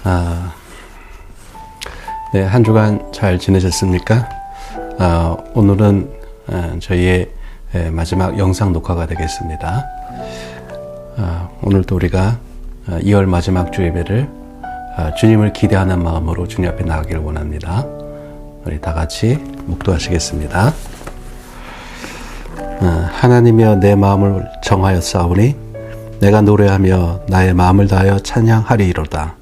아, 네, 한 주간 잘 지내셨습니까? 오늘은 저희의 마지막 영상 녹화가 되겠습니다. 오늘도 우리가 2월 마지막 주 예배를 주님을 기대하는 마음으로 주님 앞에 나가기를 원합니다. 우리 다 같이 묵도하시겠습니다. 하나님이여 내 마음을 정하였사오니 내가 노래하며 나의 마음을 다하여 찬양하리이로다.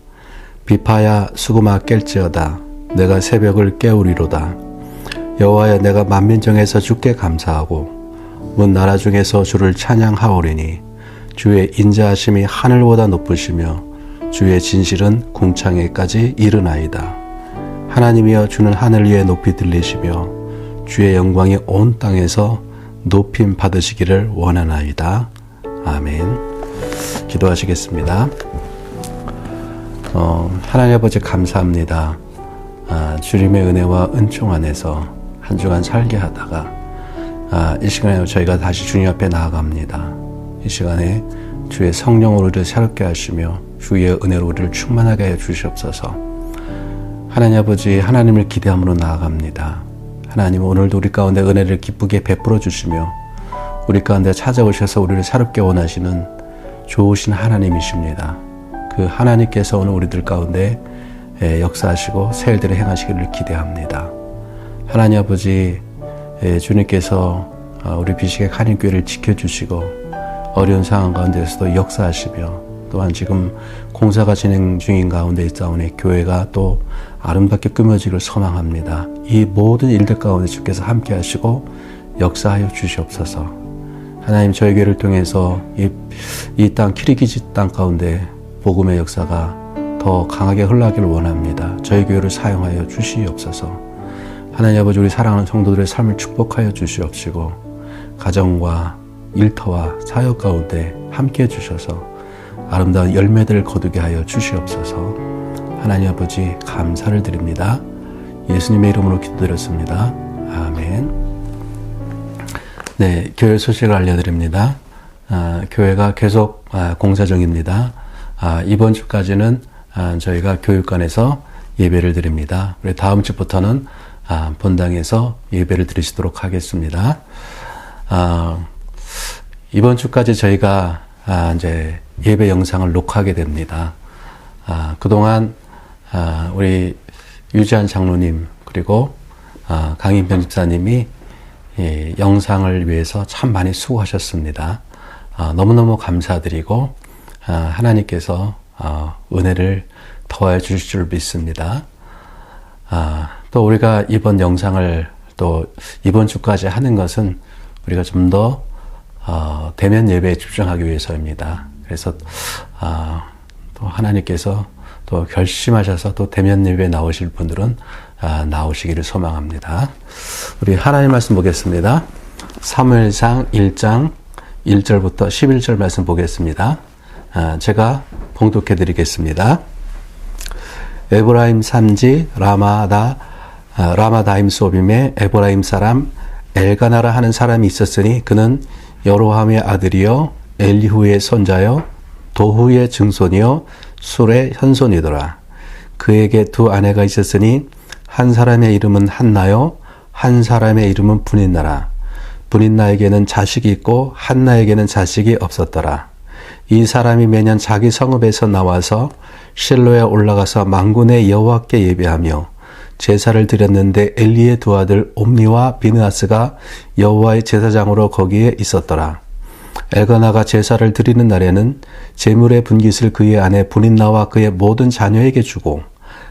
비파야 수구마 깰지어다. 내가 새벽을 깨우리로다. 여호와여 내가 만민정에서 주께 감사하고 문 나라 중에서 주를 찬양하오리니 주의 인자하심이 하늘보다 높으시며 주의 진실은 궁창에까지 이르나이다. 하나님이여 주는 하늘 위에 높이 들리시며 주의 영광이 온 땅에서 높임 받으시기를 원하나이다. 아멘. 기도하시겠습니다. 하나님 아버지 감사합니다. 주님의 은혜와 은총 안에서 한 주간 살게 하다가 이 시간에 저희가 다시 주님 앞에 나아갑니다. 이 시간에 주의 성령으로 우리를 새롭게 하시며 주의 은혜로 우리를 충만하게 해 주시옵소서. 하나님 아버지 하나님을 기대함으로 나아갑니다. 하나님 오늘도 우리 가운데 은혜를 기쁘게 베풀어 주시며 우리 가운데 찾아오셔서 우리를 새롭게 원하시는 좋으신 하나님이십니다. 그 하나님께서 오늘 우리들 가운데 역사하시고 새 일들을 행하시기를 기대합니다. 하나님 아버지 주님께서 우리 비식의 한인교회를 지켜주시고 어려운 상황 가운데서도 역사하시며 또한 지금 공사가 진행 중인 가운데 있사오니 교회가 또 아름답게 꾸며지기를 소망합니다. 이 모든 일들 가운데 주께서 함께 하시고 역사하여 주시옵소서. 하나님 저희 교회를 통해서 이 땅 키리기즈 땅 가운데 복음의 역사가 더 강하게 흘러가기를 원합니다. 저희 교회를 사용하여 주시옵소서. 하나님 아버지 우리 사랑하는 성도들의 삶을 축복하여 주시옵시고 가정과 일터와 사역 가운데 함께해 주셔서 아름다운 열매들을 거두게 하여 주시옵소서. 하나님 아버지 감사를 드립니다. 예수님의 이름으로 기도드렸습니다. 아멘. 네, 교회 소식을 알려드립니다. 교회가 계속 공사 중입니다. 이번 주까지는 저희가 교육관에서 예배를 드립니다. 우리 다음 주부터는 본당에서 예배를 드리시도록 하겠습니다. 이번 주까지 저희가 이제 예배 영상을 녹화하게 됩니다. 그동안 우리 유지한 장로님 그리고 강인평 집사님이 영상을 위해서 참 많이 수고하셨습니다. 너무너무 감사드리고 하나님께서 은혜를 더해 주실 줄 믿습니다. 또 우리가 이번 영상을 또 이번 주까지 하는 것은 우리가 좀 더 대면 예배에 집중하기 위해서입니다. 그래서 또 하나님께서 또 결심하셔서 또 대면 예배에 나오실 분들은 나오시기를 소망합니다. 우리 하나님 말씀 보겠습니다. 사무엘상 1장 1절부터 11절 말씀 보겠습니다. 제가 봉독해 드리겠습니다. 에브라임 산지 라마다임 소빔에 에브라임 사람 엘가나라 하는 사람이 있었으니 그는 여로함의 아들이요 엘리후의 손자요 도후의 증손이요 술의 현손이더라. 그에게 두 아내가 있었으니 한 사람의 이름은 한나요 한 사람의 이름은 분인나라. 분인나에게는 자식이 있고 한나에게는 자식이 없었더라. 이 사람이 매년 자기 성읍에서 나와서 실로에 올라가서 만군의 여호와께 예배하며 제사를 드렸는데 엘리의 두 아들 옴니와 비느하스가 여호와의 제사장으로 거기에 있었더라. 엘가나가 제사를 드리는 날에는 제물의 분깃을 그의 아내 분인나와 그의 모든 자녀에게 주고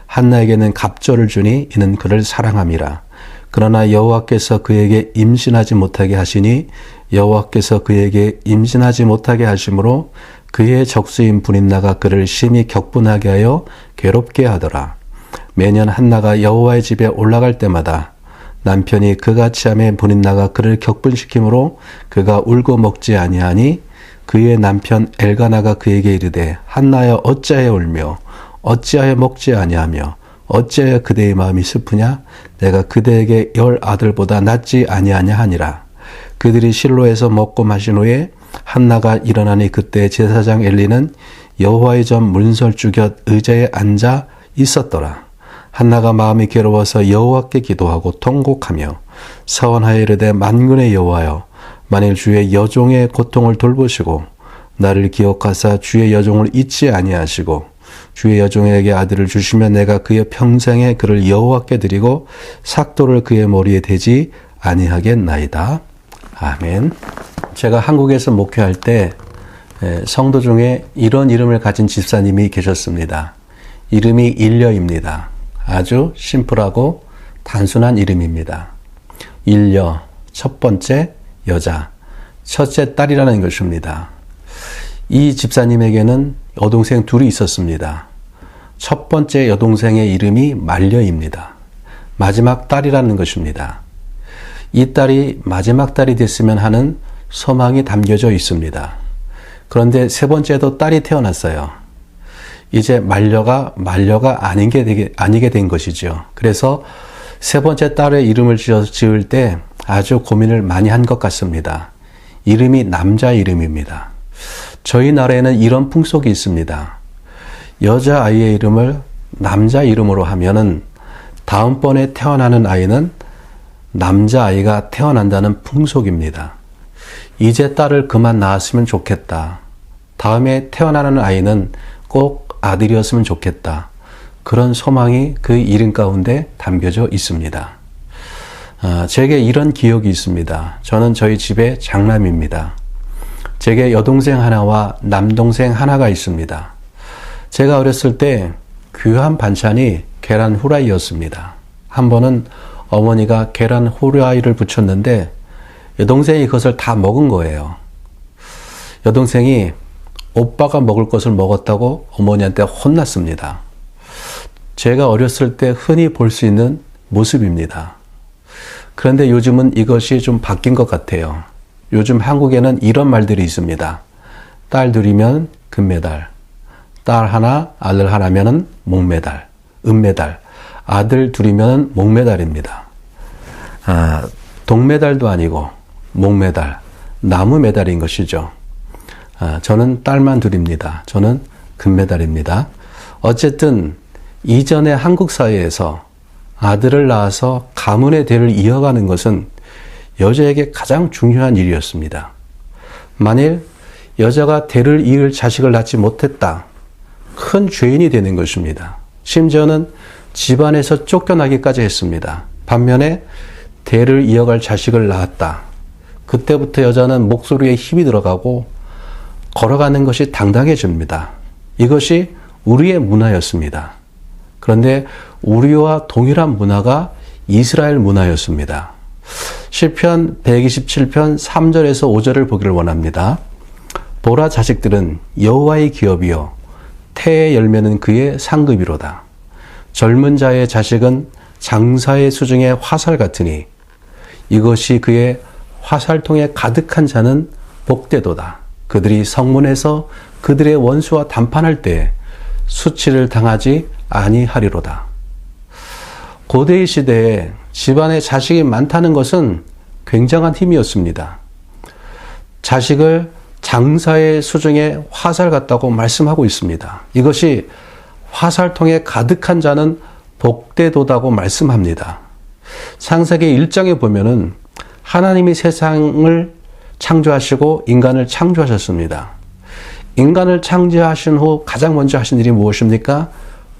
한나에게는 갑절을 주니 이는 그를 사랑함이라. 그러나 여호와께서 그에게 임신하지 못하게 하시니 여호와께서 그에게 임신하지 못하게 하심으로 그의 적수인 분인나가 그를 심히 격분하게 하여 괴롭게 하더라. 매년 한나가 여호와의 집에 올라갈 때마다 남편이 그같이 하매 분인나가 그를 격분시키므로 그가 울고 먹지 아니하니 그의 남편 엘가나가 그에게 이르되 한나여 어찌하여 울며 어찌하여 먹지 아니하며 어찌하여 그대의 마음이 슬프냐? 내가 그대에게 10 아들보다 낫지 아니하냐 하니라. 그들이 실로에서 먹고 마신 후에 한나가 일어나니 그때 제사장 엘리는 여호와의 전 문설주 곁 의자에 앉아 있었더라. 한나가 마음이 괴로워서 여호와께 기도하고 통곡하며 서원하여 이르되 만군의 여호와여, 만일 주의 여종의 고통을 돌보시고 나를 기억하사 주의 여종을 잊지 아니하시고 주의 여종에게 아들을 주시면 내가 그의 평생에 그를 여호와께 드리고 삭도를 그의 머리에 대지 아니하겠나이다. 아멘. 제가 한국에서 목회할 때 성도 중에 이런 이름을 가진 집사님이 계셨습니다. 이름이 일려입니다. 아주 심플하고 단순한 이름입니다. 일려, 첫 번째 여자, 첫째 딸이라는 것입니다. 이 집사님에게는 여동생 둘이 있었습니다. 첫 번째 여동생의 이름이 말려입니다. 마지막 딸이라는 것입니다. 이 딸이 마지막 딸이 됐으면 하는 소망이 담겨져 있습니다. 그런데 세 번째도 딸이 태어났어요. 이제 말려가 아니게 된 것이죠. 그래서 세 번째 딸의 이름을 지을 때 아주 고민을 많이 한 것 같습니다. 이름이 남자 이름입니다. 저희 나라에는 이런 풍속이 있습니다. 여자아이의 이름을 남자 이름으로 하면은 다음번에 태어나는 아이는 남자아이가 태어난다는 풍속입니다. 이제 딸을 그만 낳았으면 좋겠다. 다음에 태어나는 아이는 꼭 아들이었으면 좋겠다. 그런 소망이 그 이름 가운데 담겨져 있습니다. 제게 이런 기억이 있습니다. 저는 저희 집의 장남입니다. 제게 여동생 하나와 남동생 하나가 있습니다. 제가 어렸을 때 귀한 반찬이 계란 후라이였습니다. 한 번은 어머니가 계란 후라이를 부쳤는데 여동생이 그것을 다 먹은 거예요. 여동생이 오빠가 먹을 것을 먹었다고 어머니한테 혼났습니다. 제가 어렸을 때 흔히 볼 수 있는 모습입니다. 그런데 요즘은 이것이 좀 바뀐 것 같아요. 요즘 한국에는 이런 말들이 있습니다. 딸 둘이면 금메달, 딸 하나, 아들 하나면 목메달, 은메달, 아들 둘이면 목메달입니다. 동메달도 아니고 목메달, 나무 메달인 것이죠. 저는 딸만 둘입니다. 저는 금메달입니다. 어쨌든 이전의 한국 사회에서 아들을 낳아서 가문의 대를 이어가는 것은 여자에게 가장 중요한 일이었습니다. 만일 여자가 대를 이을 자식을 낳지 못했다, 큰 죄인이 되는 것입니다. 심지어는 집안에서 쫓겨나기까지 했습니다. 반면에 대를 이어갈 자식을 낳았다. 그때부터 여자는 목소리에 힘이 들어가고 걸어가는 것이 당당해집니다. 이것이 우리의 문화였습니다. 그런데 우리와 동일한 문화가 이스라엘 문화였습니다. 시편 127편 3절에서 5절을 보기를 원합니다. 보라, 자식들은 여호와의 기업이요 태의 열매는 그의 상급이로다. 젊은 자의 자식은 장사의 수중에 화살 같으니 이것이 그의 화살통에 가득한 자는 복되도다. 그들이 성문에서 그들의 원수와 담판할 때 수치를 당하지 아니하리로다. 고대의 시대에 집안에 자식이 많다는 것은 굉장한 힘이었습니다. 자식을 장사의 수중에 화살 같다고 말씀하고 있습니다. 이것이 화살통에 가득한 자는 복되도다고 말씀합니다. 창세기 1장에 보면은 하나님이 세상을 창조하시고 인간을 창조하셨습니다. 인간을 창조하신 후 가장 먼저 하신 일이 무엇입니까?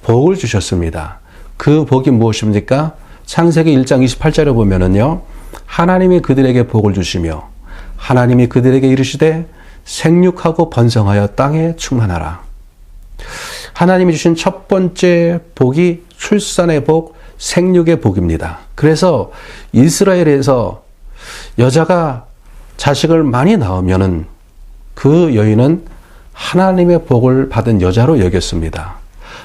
복을 주셨습니다. 그 복이 무엇입니까? 창세기 1장 28절에 보면은요, 하나님이 그들에게 복을 주시며 하나님이 그들에게 이르시되 생육하고 번성하여 땅에 충만하라. 하나님이 주신 첫 번째 복이 출산의 복, 생육의 복입니다. 그래서 이스라엘에서 여자가 자식을 많이 낳으면은 그 여인은 하나님의 복을 받은 여자로 여겼습니다.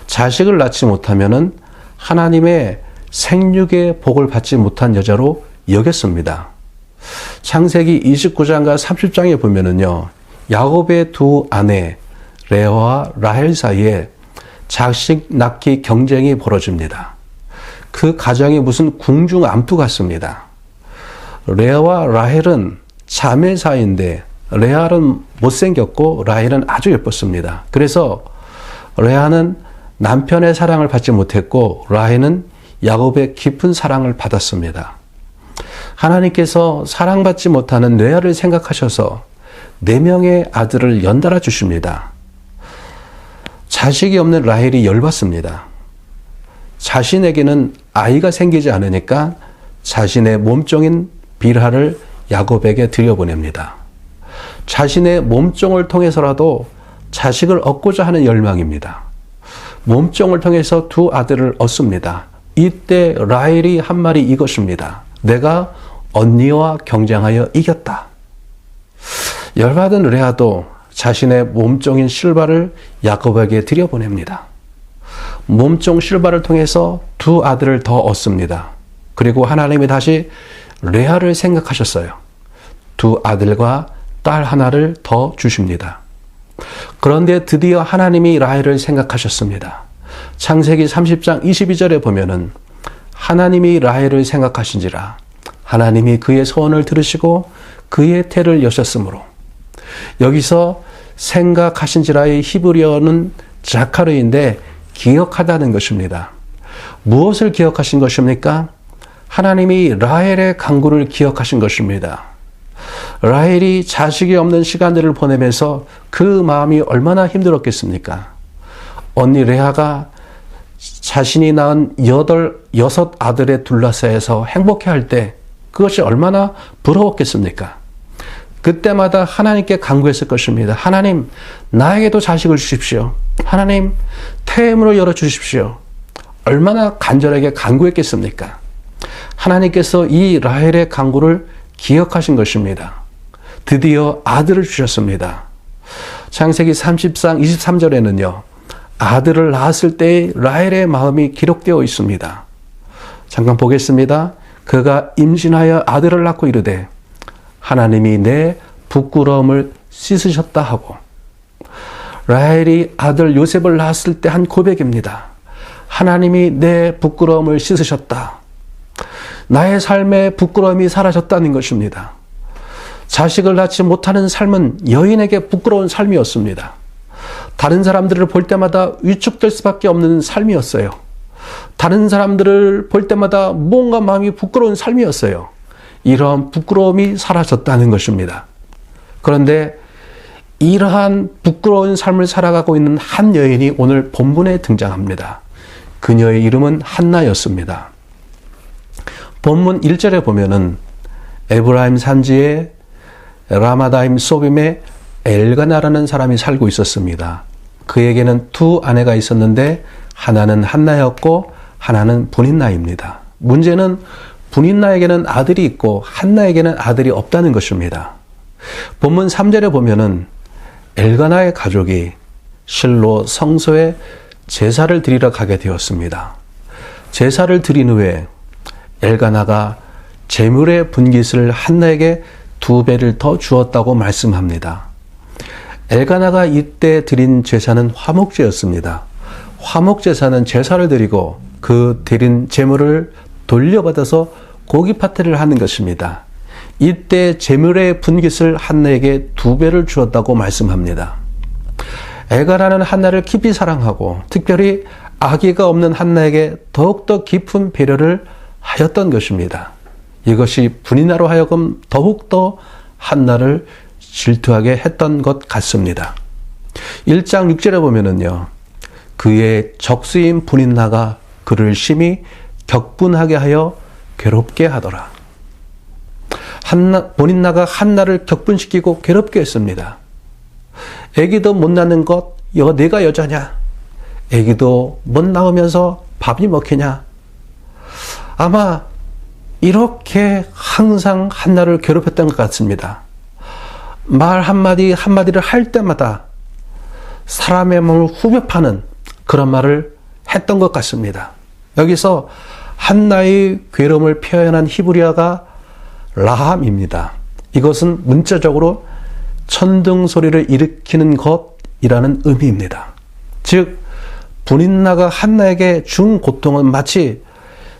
자식을 낳지 못하면은 하나님의 생육의 복을 받지 못한 여자로 여겼습니다. 창세기 29장과 30장에 보면은요, 야곱의 두 아내 레아와 라헬 사이에 자식 낳기 경쟁이 벌어집니다. 그 가정이 무슨 궁중 암투 같습니다. 레아와 라헬은 자매 사이인데 레아는 못생겼고 라헬은 아주 예뻤습니다. 그래서 레아는 남편의 사랑을 받지 못했고 라헬은 야곱의 깊은 사랑을 받았습니다. 하나님께서 사랑받지 못하는 레아를 생각하셔서 4명의 아들을 연달아 주십니다. 자식이 없는 라헬이 열받습니다. 자신에게는 아이가 생기지 않으니까 자신의 몸종인 빌하를 야곱에게 들여보냅니다. 자신의 몸종을 통해서라도 자식을 얻고자 하는 열망입니다. 몸종을 통해서 2 아들을 얻습니다. 이때 라헬이 한 말이 이것입니다. 내가 언니와 경쟁하여 이겼다. 열받은 레아도 자신의 몸종인 실바를 야곱에게 들여보냅니다. 몸종 실바를 통해서 2 아들을 더 얻습니다. 그리고 하나님이 다시 레아를 생각하셨어요. 2 아들과 딸 하나를 더 주십니다. 그런데 드디어 하나님이 라헬을 생각하셨습니다. 창세기 30장 22절에 보면은 하나님이 라헬을 생각하신지라 하나님이 그의 소원을 들으시고 그의 태를 여셨으므로, 여기서 생각하신지라의 히브리어는 자카르인데 기억하다는 것입니다. 무엇을 기억하신 것입니까? 하나님이 라헬의 간구를 기억하신 것입니다. 라헬이 자식이 없는 시간들을 보내면서 그 마음이 얼마나 힘들었겠습니까? 언니 레아가 자신이 낳은 6 아들의 둘러싸여서 행복해할 때 그것이 얼마나 부러웠겠습니까? 그때마다 하나님께 간구했을 것입니다. 하나님, 나에게도 자식을 주십시오. 하나님, 태음으로 열어주십시오. 얼마나 간절하게 간구했겠습니까? 하나님께서 이 라헬의 간구를 기억하신 것입니다. 드디어 아들을 주셨습니다. 창세기 30장 23절에는요. 아들을 낳았을 때의 라헬의 마음이 기록되어 있습니다. 잠깐 보겠습니다. 그가 임신하여 아들을 낳고 이르되 하나님이 내 부끄러움을 씻으셨다 하고, 라헬이 아들 요셉을 낳았을 때 한 고백입니다. 하나님이 내 부끄러움을 씻으셨다. 나의 삶의 부끄러움이 사라졌다는 것입니다. 자식을 낳지 못하는 삶은 여인에게 부끄러운 삶이었습니다. 다른 사람들을 볼 때마다 위축될 수밖에 없는 삶이었어요. 다른 사람들을 볼 때마다 뭔가 마음이 부끄러운 삶이었어요. 이러한 부끄러움이 사라졌다는 것입니다. 그런데 이러한 부끄러운 삶을 살아가고 있는 한 여인이 오늘 본문에 등장합니다. 그녀의 이름은 한나였습니다. 본문 1절에 보면은 에브라임 산지에 라마다임 소빔에 엘가나라는 사람이 살고 있었습니다. 그에게는 2 아내가 있었는데 하나는 한나였고 하나는 분인나입니다. 문제는 분인나에게는 아들이 있고 한나에게는 아들이 없다는 것입니다. 본문 3절에 보면은 엘가나의 가족이 실로 성소에 제사를 드리러 가게 되었습니다. 제사를 드린 후에 엘가나가 제물의 분깃을 한나에게 2배를 더 주었다고 말씀합니다. 엘가나가 이때 드린 제사는 화목제였습니다. 화목제사는 제사를 드리고 그 드린 제물을 돌려받아서 고기 파티를 하는 것입니다. 이때 제물의 분깃을 한나에게 2배를 주었다고 말씀합니다. 엘가나는 한나를 깊이 사랑하고 특별히 아기가 없는 한나에게 더욱더 깊은 배려를 하였던 것입니다. 이것이 분인나로 하여금 더욱더 한나를 질투하게 했던 것 같습니다. 1장 6절에 보면은요. 그의 적수인 분인나가 그를 심히 격분하게 하여 괴롭게 하더라. 분인나가 한나를 격분시키고 괴롭게 했습니다. 애기도 못 낳는 것, 내가 여자냐? 애기도 못 낳으면서 밥이 먹히냐? 아마 이렇게 항상 한나를 괴롭혔던 것 같습니다. 말 한마디 한마디를 할 때마다 사람의 몸을 후벼 파는 그런 말을 했던 것 같습니다. 여기서 한나의 괴로움을 표현한 히브리어가 라함입니다. 이것은 문자적으로 천둥 소리를 일으키는 것이라는 의미입니다. 즉 분인나가 한나에게 준 고통은 마치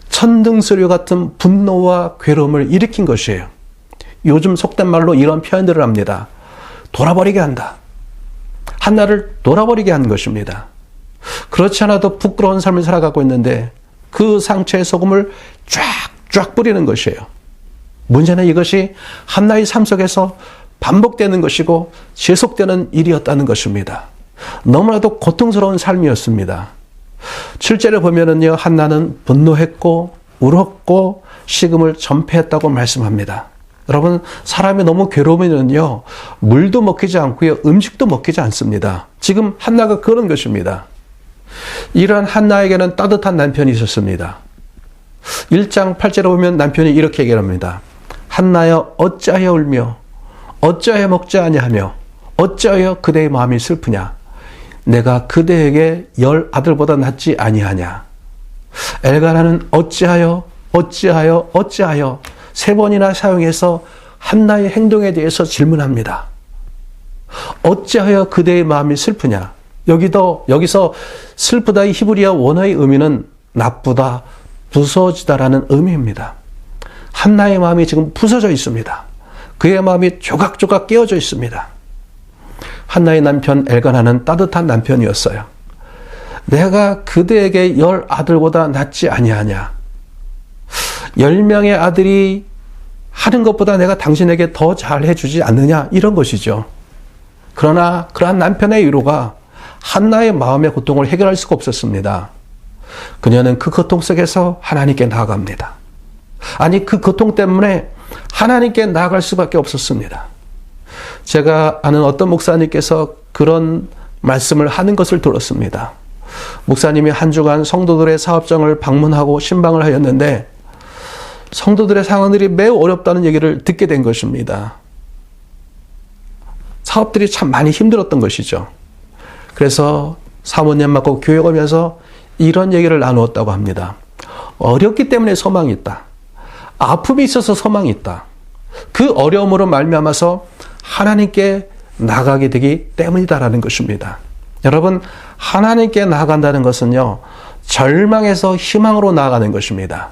천둥 소리 같은 분노와 괴로움을 일으킨 것이에요. 요즘 속된 말로 이런 표현들을 합니다. 돌아버리게 한다. 한나를 돌아버리게 한 것입니다. 그렇지 않아도 부끄러운 삶을 살아가고 있는데 그 상처의 소금을 쫙쫙 뿌리는 것이에요. 문제는 이것이 한나의 삶 속에서 반복되는 것이고 지속되는 일이었다는 것입니다. 너무나도 고통스러운 삶이었습니다. 7절에 보면은요, 한나는 분노했고 울었고 식음을 전폐했다고 말씀합니다. 여러분, 사람이 너무 괴로우면요, 물도 먹히지 않고요, 음식도 먹히지 않습니다. 지금 한나가 그런 것입니다. 이러한 한나에게는 따뜻한 남편이 있었습니다. 1장 8절에 보면 남편이 이렇게 얘기합니다. 한나여 어찌하여 울며 어찌하여 먹지 아니하며 어찌하여 그대의 마음이 슬프냐. 내가 그대에게 10 아들보다 낫지 아니하냐. 엘가나는 어찌하여 3번이나 사용해서 한나의 행동에 대해서 질문합니다. 어찌하여 그대의 마음이 슬프냐. 여기서 슬프다의 히브리어 원어의 의미는 나쁘다, 부서지다라는 의미입니다. 한나의 마음이 지금 부서져 있습니다. 그의 마음이 조각조각 깨어져 있습니다. 한나의 남편 엘가나는 따뜻한 남편이었어요. 내가 그대에게 10 아들보다 낫지 아니하냐. 10명의 아들이 하는 것보다 내가 당신에게 더 잘해주지 않느냐, 이런 것이죠. 그러나 그러한 남편의 위로가 한나의 마음의 고통을 해결할 수가 없었습니다. 그녀는 그 고통 속에서 하나님께 나아갑니다. 아니, 그 고통 때문에 하나님께 나아갈 수밖에 없었습니다. 제가 아는 어떤 목사님께서 그런 말씀을 하는 것을 들었습니다. 목사님이 한 주간 성도들의 사업장을 방문하고 신방을 하였는데 성도들의 상황들이 매우 어렵다는 얘기를 듣게 된 것입니다. 사업들이 참 많이 힘들었던 것이죠. 그래서 사모님 맡고 교회 오면서 이런 얘기를 나누었다고 합니다. 어렵기 때문에 소망이 있다. 아픔이 있어서 소망이 있다. 그 어려움으로 말미암아서 하나님께 나가게 되기 때문이다라는 것입니다. 여러분, 하나님께 나아간다는 것은요, 절망에서 희망으로 나아가는 것입니다.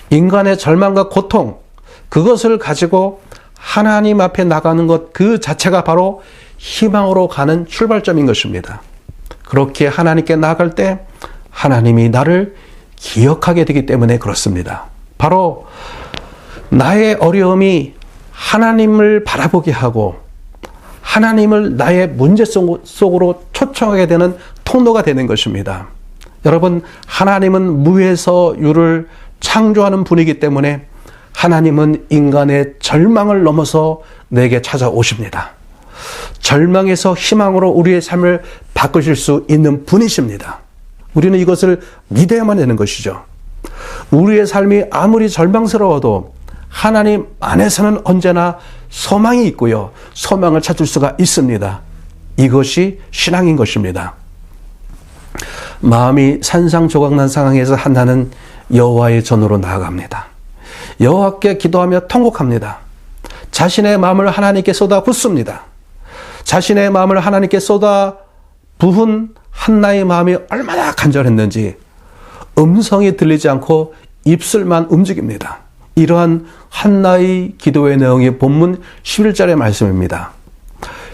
인간의 절망과 고통, 그것을 가지고 하나님 앞에 나가는 것 그 자체가 바로 희망으로 가는 출발점인 것입니다. 그렇게 하나님께 나아갈 때 하나님이 나를 기억하게 되기 때문에 그렇습니다. 바로 나의 어려움이 하나님을 바라보게 하고 하나님을 나의 문제 속으로 초청하게 되는 통로가 되는 것입니다. 여러분, 하나님은 무에서 유를 창조하는 분이기 때문에 하나님은 인간의 절망을 넘어서 내게 찾아오십니다. 절망에서 희망으로 우리의 삶을 바꾸실 수 있는 분이십니다. 우리는 이것을 믿어야만 되는 것이죠. 우리의 삶이 아무리 절망스러워도 하나님 안에서는 언제나 소망이 있고요, 소망을 찾을 수가 있습니다. 이것이 신앙인 것입니다. 마음이 산상조각난 상황에서 한나는 여호와의 전으로 나아갑니다. 여호와께 기도하며 통곡합니다. 자신의 마음을 하나님께 쏟아 붓습니다. 자신의 마음을 하나님께 쏟아 부은 한나의 마음이 얼마나 간절했는지 음성이 들리지 않고 입술만 움직입니다. 이러한 한나의 기도의 내용이 본문 11절의 말씀입니다.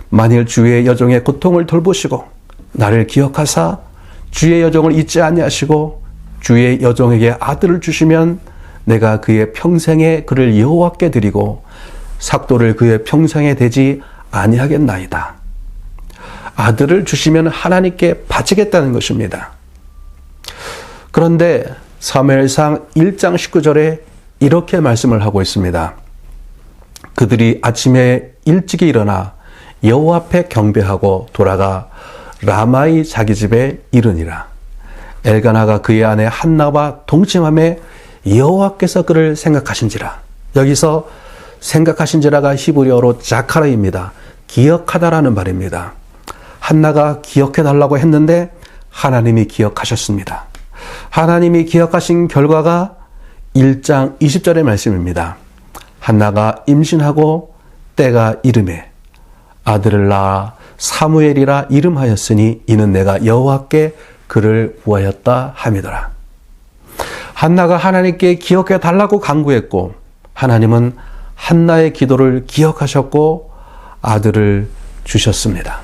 만일 주의 여종의 고통을 돌보시고 나를 기억하사 주의 여종을 잊지 아니하시고 주의 여종에게 아들을 주시면 내가 그의 평생에 그를 여호와께 드리고 삭도를 그의 평생에 대지 아니하겠나이다. 아들을 주시면 하나님께 바치겠다는 것입니다. 그런데 사무엘상 1장 19절에 이렇게 말씀을 하고 있습니다. 그들이 아침에 일찍이 일어나 여호와 앞에 경배하고 돌아가 라마의 자기 집에 이르니라. 엘가나가 그의 아내 한나와 동침함에 여호와께서 그를 생각하신지라. 여기서 생각하신지라가 히브리어로 자카라입니다. 기억하다라는 말입니다. 한나가 기억해달라고 했는데 하나님이 기억하셨습니다. 하나님이 기억하신 결과가 1장 20절의 말씀입니다. 한나가 임신하고 때가 이르매 아들을 낳아 사무엘이라 이름하였으니 이는 내가 여호와께 그를 구하였다 함이더라. 한나가 하나님께 기억해 달라고 간구했고 하나님은 한나의 기도를 기억하셨고 아들을 주셨습니다.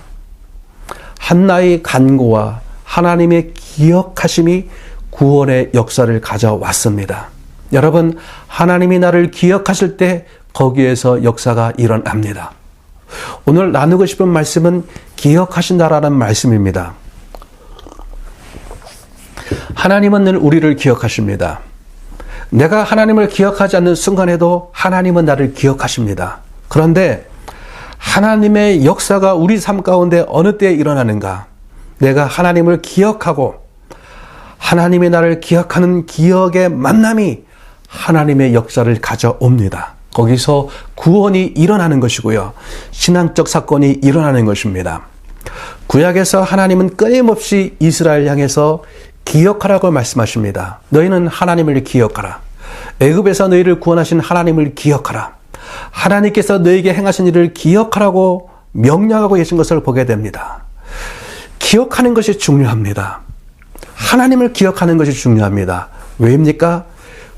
한나의 간구와 하나님의 기억하심이 구원의 역사를 가져왔습니다. 여러분, 하나님이 나를 기억하실 때 거기에서 역사가 일어납니다. 오늘 나누고 싶은 말씀은 기억하신다라는 말씀입니다. 하나님은 늘 우리를 기억하십니다. 내가 하나님을 기억하지 않는 순간에도 하나님은 나를 기억하십니다. 그런데 하나님의 역사가 우리 삶 가운데 어느 때에 일어나는가? 내가 하나님을 기억하고 하나님의 나를 기억하는 기억의 만남이 하나님의 역사를 가져옵니다. 거기서 구원이 일어나는 것이고요. 신앙적 사건이 일어나는 것입니다. 구약에서 하나님은 끊임없이 이스라엘 향해서 기억하라고 말씀하십니다. 너희는 하나님을 기억하라. 애굽에서 너희를 구원하신 하나님을 기억하라. 하나님께서 너희에게 행하신 일을 기억하라고 명령하고 계신 것을 보게 됩니다. 기억하는 것이 중요합니다. 하나님을 기억하는 것이 중요합니다. 왜입니까?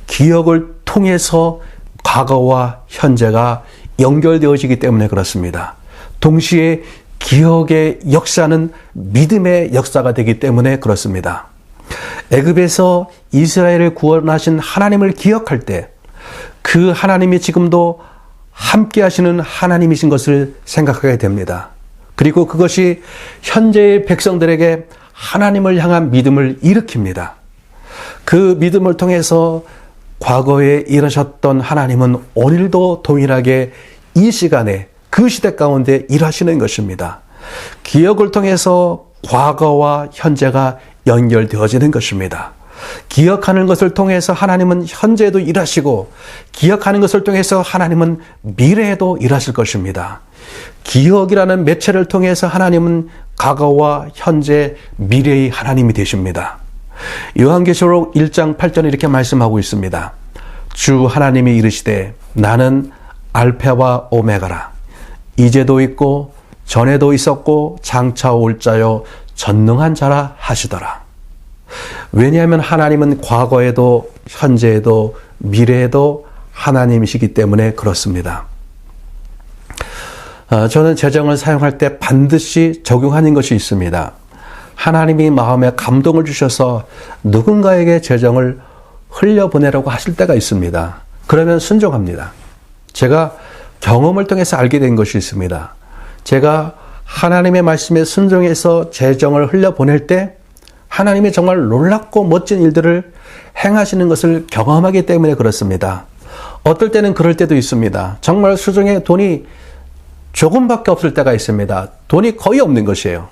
기억을 통해서 과거와 현재가 연결되어지기 때문에 그렇습니다. 동시에 기억의 역사는 믿음의 역사가 되기 때문에 그렇습니다. 애굽에서 이스라엘을 구원하신 하나님을 기억할 때 그 하나님이 지금도 함께 하시는 하나님이신 것을 생각하게 됩니다. 그리고 그것이 현재의 백성들에게 하나님을 향한 믿음을 일으킵니다. 그 믿음을 통해서 과거에 일하셨던 하나님은 오늘도 동일하게 이 시간에 그 시대 가운데 일하시는 것입니다. 기억을 통해서 과거와 현재가 연결되어지는 것입니다. 기억하는 것을 통해서 하나님은 현재에도 일하시고 기억하는 것을 통해서 하나님은 미래에도 일하실 것입니다. 기억이라는 매체를 통해서 하나님은 과거와 현재, 미래의 하나님이 되십니다. 요한계시록 1장 8절에 이렇게 말씀하고 있습니다. 주 하나님이 이르시되 나는 알파와 오메가라. 이제도 있고 전에도 있었고 장차 올 자요 전능한 자라 하시더라. 왜냐하면 하나님은 과거에도 현재에도 미래에도 하나님이시기 때문에 그렇습니다. 저는 재정을 사용할 때 반드시 적용하는 것이 있습니다. 하나님이 마음에 감동을 주셔서 누군가에게 재정을 흘려보내라고 하실 때가 있습니다. 그러면 순종합니다. 제가 경험을 통해서 알게 된 것이 있습니다. 제가 하나님의 말씀에 순종해서 재정을 흘려보낼 때 하나님이 정말 놀랍고 멋진 일들을 행하시는 것을 경험하기 때문에 그렇습니다. 어떨 때는 그럴 때도 있습니다. 정말 수중에 돈이 조금밖에 없을 때가 있습니다. 돈이 거의 없는 것이에요.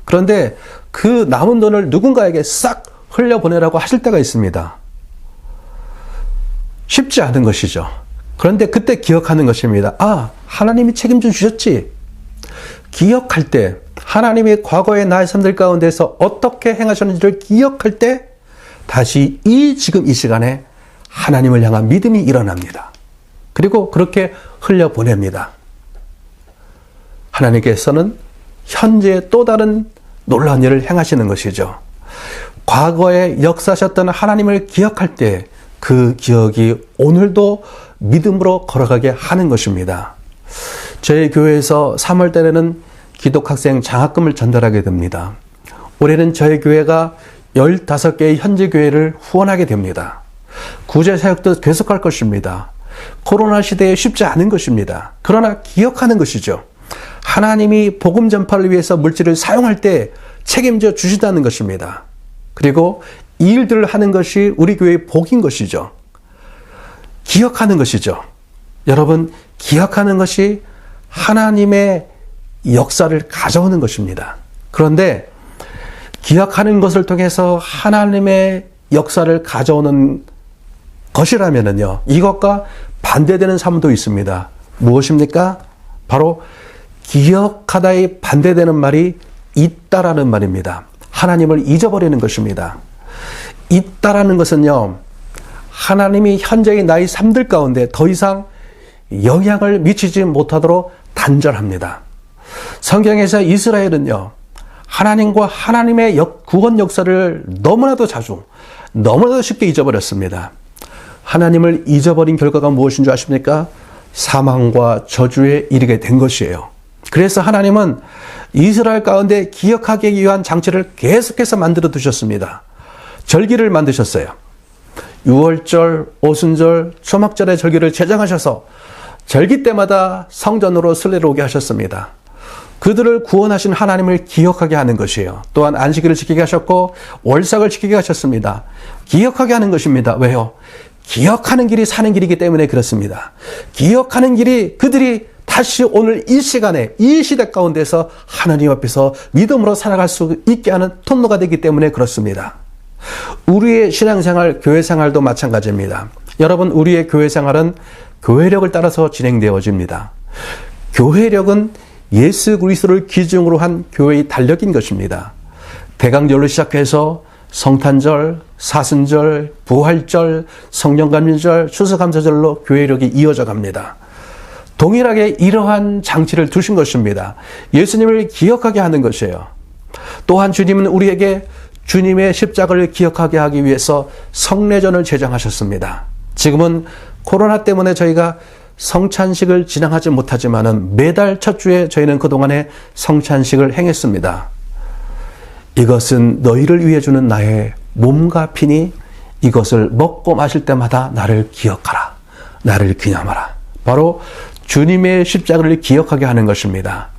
그런데 그 남은 돈을 누군가에게 싹 흘려보내라고 하실 때가 있습니다. 쉽지 않은 것이죠. 그런데 그때 기억하는 것입니다. 아, 하나님이 책임져 주셨지. 기억할 때 하나님이 과거의 나의 삶들 가운데서 어떻게 행하셨는지를 기억할 때 다시 지금 이 시간에 하나님을 향한 믿음이 일어납니다. 그리고 그렇게 흘려보냅니다. 하나님께서는 현재에 또 다른 놀라운 일을 행하시는 것이죠. 과거에 역사하셨던 하나님을 기억할 때 그 기억이 오늘도 믿음으로 걸어가게 하는 것입니다. 저희 교회에서 3월 달에는 기독학생 장학금을 전달하게 됩니다. 올해는 저희 교회가 15개의 현지 교회를 후원하게 됩니다. 구제 사역도 계속할 것입니다. 코로나 시대에 쉽지 않은 것입니다. 그러나 기억하는 것이죠. 하나님이 복음 전파를 위해서 물질을 사용할 때 책임져 주신다는 것입니다. 그리고 이 일들을 하는 것이 우리 교회의 복인 것이죠. 기억하는 것이죠. 여러분, 기억하는 것이 하나님의 역사를 가져오는 것입니다. 그런데 기억하는 것을 통해서 하나님의 역사를 가져오는 것이라면요, 이것과 반대되는 삶도 있습니다. 무엇입니까? 바로 기억하다의 반대되는 말이 있다라는 말입니다. 하나님을 잊어버리는 것입니다. 있다라는 것은요, 하나님이 현재의 나의 삶들 가운데 더 이상 영향을 미치지 못하도록 단절합니다. 성경에서 이스라엘은요, 하나님과 하나님의 구원 역사를 너무나도 자주, 너무나도 쉽게 잊어버렸습니다. 하나님을 잊어버린 결과가 무엇인 줄 아십니까? 사망과 저주에 이르게 된 것이에요. 그래서 하나님은 이스라엘 가운데 기억하기 위한 장치를 계속해서 만들어 두셨습니다. 절기를 만드셨어요. 유월절, 오순절, 초막절의 절기를 제정하셔서 절기 때마다 성전으로 순례를 오게 하셨습니다. 그들을 구원하신 하나님을 기억하게 하는 것이에요. 또한 안식일을 지키게 하셨고 월삭을 지키게 하셨습니다. 기억하게 하는 것입니다. 왜요? 기억하는 길이 사는 길이기 때문에 그렇습니다. 기억하는 길이 그들이 다시 오늘 이 시간에 이 시대 가운데서 하나님 앞에서 믿음으로 살아갈 수 있게 하는 통로가 되기 때문에 그렇습니다. 우리의 신앙생활, 교회생활도 마찬가지입니다. 여러분, 우리의 교회생활은 교회력을 따라서 진행되어집니다. 교회력은 예수 그리스도를 기준으로 한 교회의 달력인 것입니다. 대강절로 시작해서 성탄절, 사순절, 부활절, 성령감리절, 추수감사절로 교회력이 이어져 갑니다. 동일하게 이러한 장치를 두신 것입니다. 예수님을 기억하게 하는 것이에요. 또한 주님은 우리에게 주님의 십자가를 기억하게 하기 위해서 성례전을 제정하셨습니다. 지금은 코로나 때문에 저희가 성찬식을 진행하지 못하지만은 매달 첫 주에 저희는 그동안에 성찬식을 행했습니다. 이것은 너희를 위해 주는 나의 몸과 피니 이것을 먹고 마실 때마다 나를 기억하라. 나를 기념하라. 바로 주님의 십자가를 기억하게 하는 것입니다.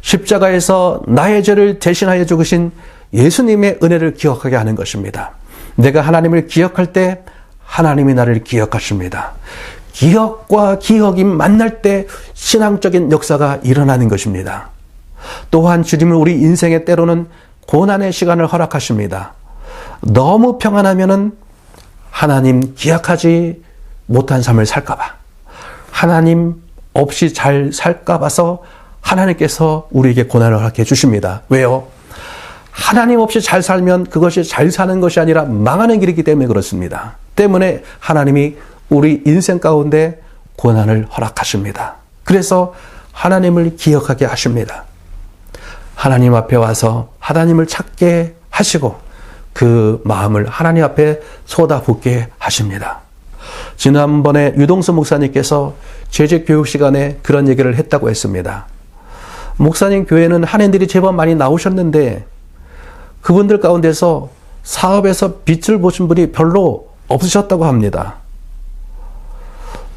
십자가에서 나의 죄를 대신하여 죽으신 예수님의 은혜를 기억하게 하는 것입니다. 내가 하나님을 기억할 때 하나님이 나를 기억하십니다. 기억과 기억이 만날 때 신앙적인 역사가 일어나는 것입니다. 또한 주님은 우리 인생의 때로는 고난의 시간을 허락하십니다. 너무 평안하면은 하나님 기억하지 못한 삶을 살까봐, 하나님 없이 잘 살까봐서 하나님께서 우리에게 고난을 허락해 주십니다. 왜요? 하나님 없이 잘 살면 그것이 잘 사는 것이 아니라 망하는 길이기 때문에 그렇습니다. 때문에 하나님이 우리 인생 가운데 고난을 허락하십니다. 그래서 하나님을 기억하게 하십니다. 하나님 앞에 와서 하나님을 찾게 하시고 그 마음을 하나님 앞에 쏟아붓게 하십니다. 지난번에 유동수 목사님께서 재직교육 시간에 그런 얘기를 했다고 했습니다. 목사님 교회는 한인들이 제법 많이 나오셨는데 그분들 가운데서 사업에서 빛을 보신 분이 별로 없으셨다고 합니다.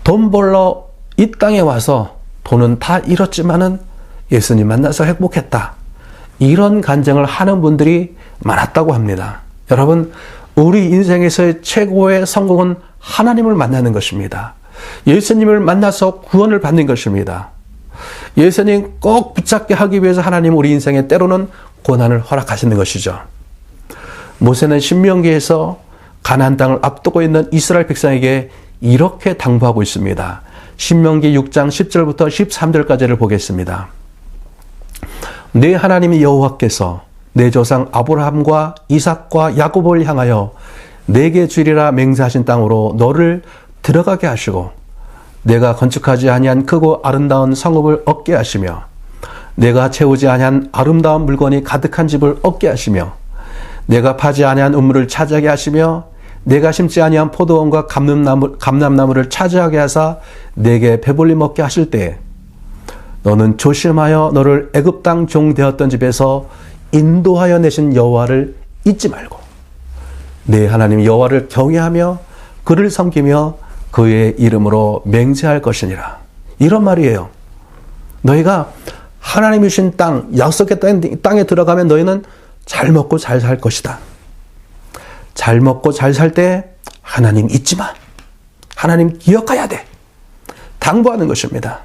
돈 벌러 이 땅에 와서 돈은 다 잃었지만은 예수님 만나서 행복했다. 이런 간증을 하는 분들이 많았다고 합니다. 여러분, 우리 인생에서의 최고의 성공은 하나님을 만나는 것입니다. 예수님을 만나서 구원을 받는 것입니다. 예수님 꼭 붙잡게 하기 위해서 하나님 우리 인생에 때로는 고난을 허락하시는 것이죠. 모세는 신명기에서 가나안 땅을 앞두고 있는 이스라엘 백성에게 이렇게 당부하고 있습니다. 신명기 6장 10절부터 13절까지를 보겠습니다. 내 하나님 여호와께서 내 조상 아브라함과 이삭과 야곱을 향하여 내게 주리라 맹세하신 땅으로 너를 들어가게 하시고 내가 건축하지 아니한 크고 아름다운 성읍을 얻게 하시며 내가 채우지 아니한 아름다운 물건이 가득한 집을 얻게 하시며 내가 파지 아니한 우물을 차지하게 하시며 내가 심지 아니한 포도원과 감람나무를 차지하게 하사 내게 배불리 먹게 하실 때 너는 조심하여 너를 애굽 땅 종 되었던 집에서 인도하여 내신 여호와를 잊지 말고 내 하나님 여호와를 경외하며 그를 섬기며 그의 이름으로 맹세할 것이니라. 이런 말이에요. 너희가 하나님이 주신 땅, 약속의 땅에 들어가면 너희는 잘 먹고 잘 살 것이다. 잘 먹고 잘 살 때 하나님 잊지 마. 하나님 기억해야 돼. 당부하는 것입니다.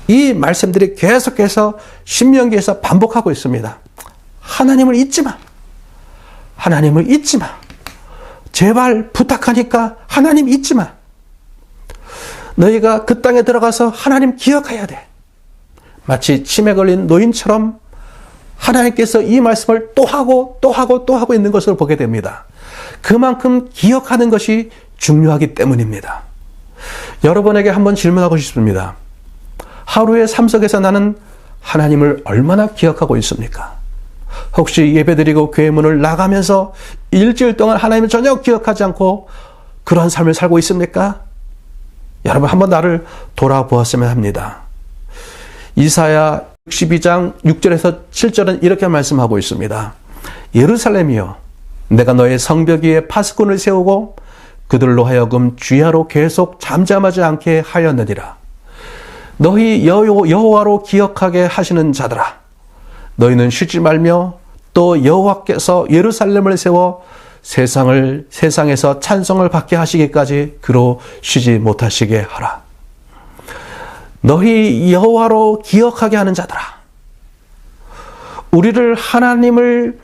이 말씀들이 계속해서 신명기에서 반복하고 있습니다. 하나님을 잊지 마. 하나님을 잊지 마. 제발 부탁하니까 하나님 잊지 마. 너희가 그 땅에 들어가서 하나님 기억해야 돼. 마치 치매 걸린 노인처럼 하나님께서 이 말씀을 또 하고 또 하고 또 하고 있는 것을 보게 됩니다. 그만큼 기억하는 것이 중요하기 때문입니다. 여러분에게 한번 질문하고 싶습니다. 하루의 삶 속에서 나는 하나님을 얼마나 기억하고 있습니까? 혹시 예배드리고 교회 문을 나가면서 일주일 동안 하나님을 전혀 기억하지 않고 그런 삶을 살고 있습니까? 여러분 한번 나를 돌아보았으면 합니다. 이사야 62장 6절에서 7절은 이렇게 말씀하고 있습니다. 예루살렘이여, 내가 너의 성벽 위에 파수꾼을 세우고 그들로 하여금 주야로 계속 잠잠하지 않게 하였느니라. 너희 여호와로 기억하게 하시는 자들아, 너희는 쉬지 말며 또 여호와께서 예루살렘을 세워 세상에서 찬송을 받게 하시기까지 그로 쉬지 못하시게 하라. 너희 여호와로 기억하게 하는 자들아, 우리를 하나님을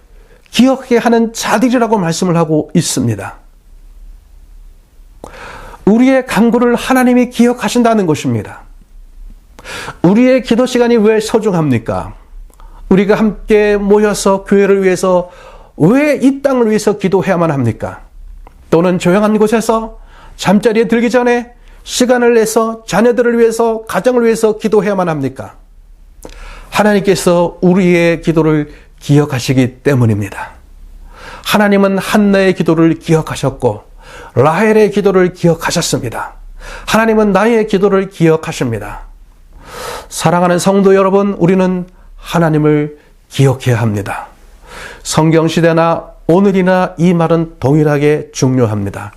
기억하게 하는 자들이라고 말씀을 하고 있습니다. 우리의 간구를 하나님이 기억하신다는 것입니다. 우리의 기도 시간이 왜 소중합니까? 우리가 함께 모여서 교회를 위해서 왜 이 땅을 위해서 기도해야만 합니까? 또는 조용한 곳에서 잠자리에 들기 전에 시간을 내서 자녀들을 위해서, 가정을 위해서 기도해야만 합니까? 하나님께서 우리의 기도를 기억하시기 때문입니다. 하나님은 한나의 기도를 기억하셨고 라헬의 기도를 기억하셨습니다. 하나님은 나의 기도를 기억하십니다. 사랑하는 성도 여러분, 우리는 하나님을 기억해야 합니다. 성경시대나 오늘이나 이 말은 동일하게 중요합니다.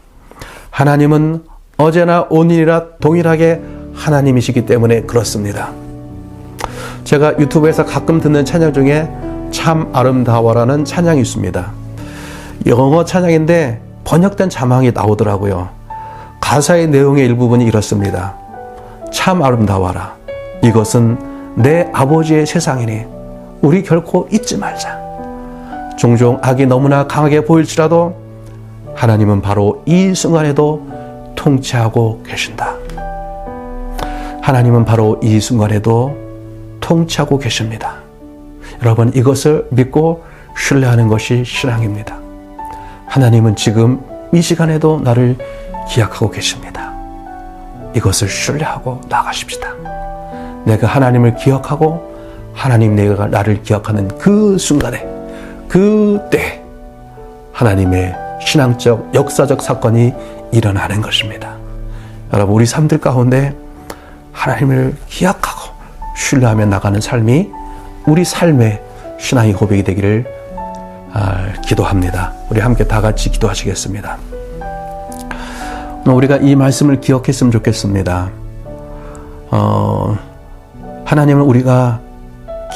하나님은 어제나 오늘이나 동일하게 하나님이시기 때문에 그렇습니다. 제가 유튜브에서 가끔 듣는 찬양 중에 참 아름다워라는 찬양이 있습니다. 영어 찬양인데 번역된 자막이 나오더라고요. 가사의 내용의 일부분이 이렇습니다. 참 아름다워라. 이것은 내 아버지의 세상이니 우리 결코 잊지 말자. 종종 악이 너무나 강하게 보일지라도 하나님은 바로 이 순간에도 통치하고 계신다. 하나님은 바로 이 순간에도 통치하고 계십니다. 여러분, 이것을 믿고 신뢰하는 것이 신앙입니다. 하나님은 지금 이 시간에도 나를 기억하고 계십니다. 이것을 신뢰하고 나가십시다. 내가 하나님을 기억하고 하나님 내가 나를 기억하는 그 순간에, 그때 하나님의 신앙적, 역사적 사건이 일어나는 것입니다. 여러분, 우리 삶들 가운데 하나님을 기억하고 신뢰하며 나가는 삶이 우리 삶의 신앙의 고백이 되기를 기도합니다. 우리 함께 다 같이 기도하시겠습니다. 우리가 이 말씀을 기억했으면 좋겠습니다. 하나님은 우리가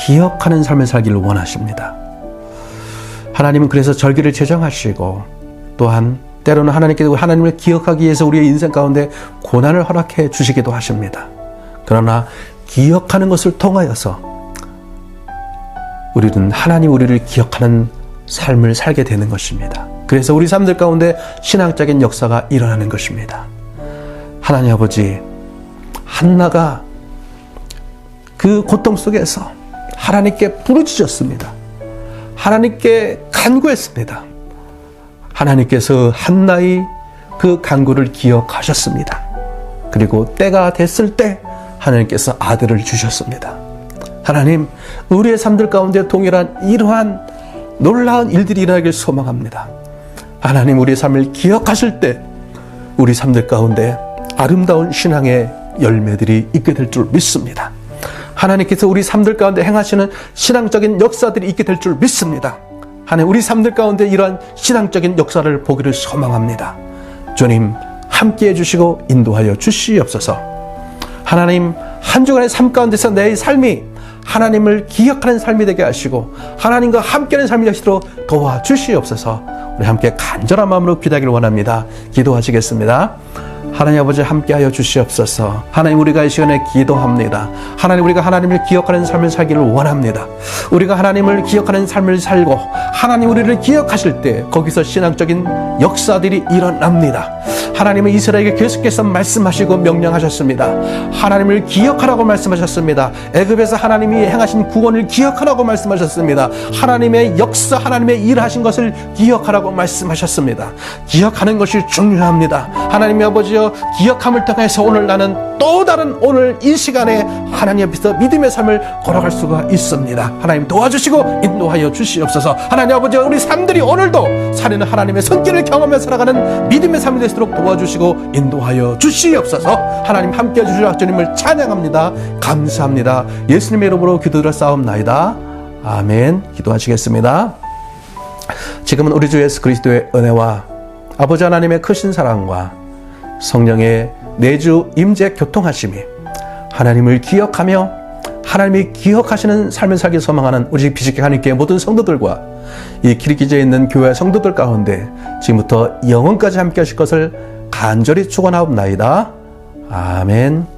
기억하는 삶을 살기를 원하십니다. 하나님은 그래서 절기를 제정하시고 또한 때로는 하나님을 기억하기 위해서 우리의 인생 가운데 고난을 허락해 주시기도 하십니다. 그러나 기억하는 것을 통하여서 우리는 하나님 우리를 기억하는 삶을 살게 되는 것입니다. 그래서 우리 삶들 가운데 신앙적인 역사가 일어나는 것입니다. 하나님 아버지, 한나가 그 고통 속에서 하나님께 부르짖었습니다. 하나님께 간구했습니다. 하나님께서 한나의 그 간구를 기억하셨습니다. 그리고 때가 됐을 때 하나님께서 아들을 주셨습니다. 하나님, 우리의 삶들 가운데 동일한 이러한 놀라운 일들이 일어나길 소망합니다. 하나님, 우리의 삶을 기억하실 때 우리 삶들 가운데 아름다운 신앙의 열매들이 있게 될 줄 믿습니다. 하나님께서 우리 삶들 가운데 행하시는 신앙적인 역사들이 있게 될 줄 믿습니다. 하나님, 우리 삶들 가운데 이러한 신앙적인 역사를 보기를 소망합니다. 주님, 함께해 주시고 인도하여 주시옵소서. 하나님, 한 주간의 삶 가운데서 내 삶이 하나님을 기억하는 삶이 되게 하시고 하나님과 함께하는 삶이 되시도록 도와주시옵소서. 우리 함께 간절한 마음으로 기도하기를 원합니다. 기도하시겠습니다. 하나님 아버지, 함께하여 주시옵소서. 하나님, 우리가 이 시간에 기도합니다. 하나님, 우리가 하나님을 기억하는 삶을 살기를 원합니다. 우리가 하나님을 기억하는 삶을 살고 하나님 우리를 기억하실 때 거기서 신앙적인 역사들이 일어납니다. 하나님은 이스라엘에게 계속해서 말씀하시고 명령하셨습니다. 하나님을 기억하라고 말씀하셨습니다. 애굽에서 하나님이 행하신 구원을 기억하라고 말씀하셨습니다. 하나님의 역사, 하나님의 일하신 것을 기억하라고 말씀하셨습니다. 기억하는 것이 중요합니다. 하나님의 아버지여, 통해서 기억함을 통해서 오늘 나는 또 다른 오늘 이 시간에 하나님 앞에서 믿음의 삶을 걸어갈 수가 있습니다. 하나님 도와주시고 인도하여 주시옵소서. 하나님 아버지, 우리 삶들이 오늘도 살아있는 하나님의 손길을 경험해 살아가는 믿음의 삶이 되도록 도와주시고 인도하여 주시옵소서. 하나님 함께해 주실 주님을 찬양합니다. 감사합니다. 예수님의 이름으로 기도드렸사옵나이다. 아멘. 기도하시겠습니다. 지금은 우리 주 예수 그리스도의 은혜와 아버지 하나님의 크신 사랑과 성령의 내주 임재 교통하심이 하나님을 기억하며 하나님이 기억하시는 삶을 살기 소망하는 우리 비식회 하나님께 모든 성도들과 이 기리기지에 있는 교회 성도들 가운데 지금부터 영원까지 함께 하실 것을 간절히 축원하옵나이다. 아멘.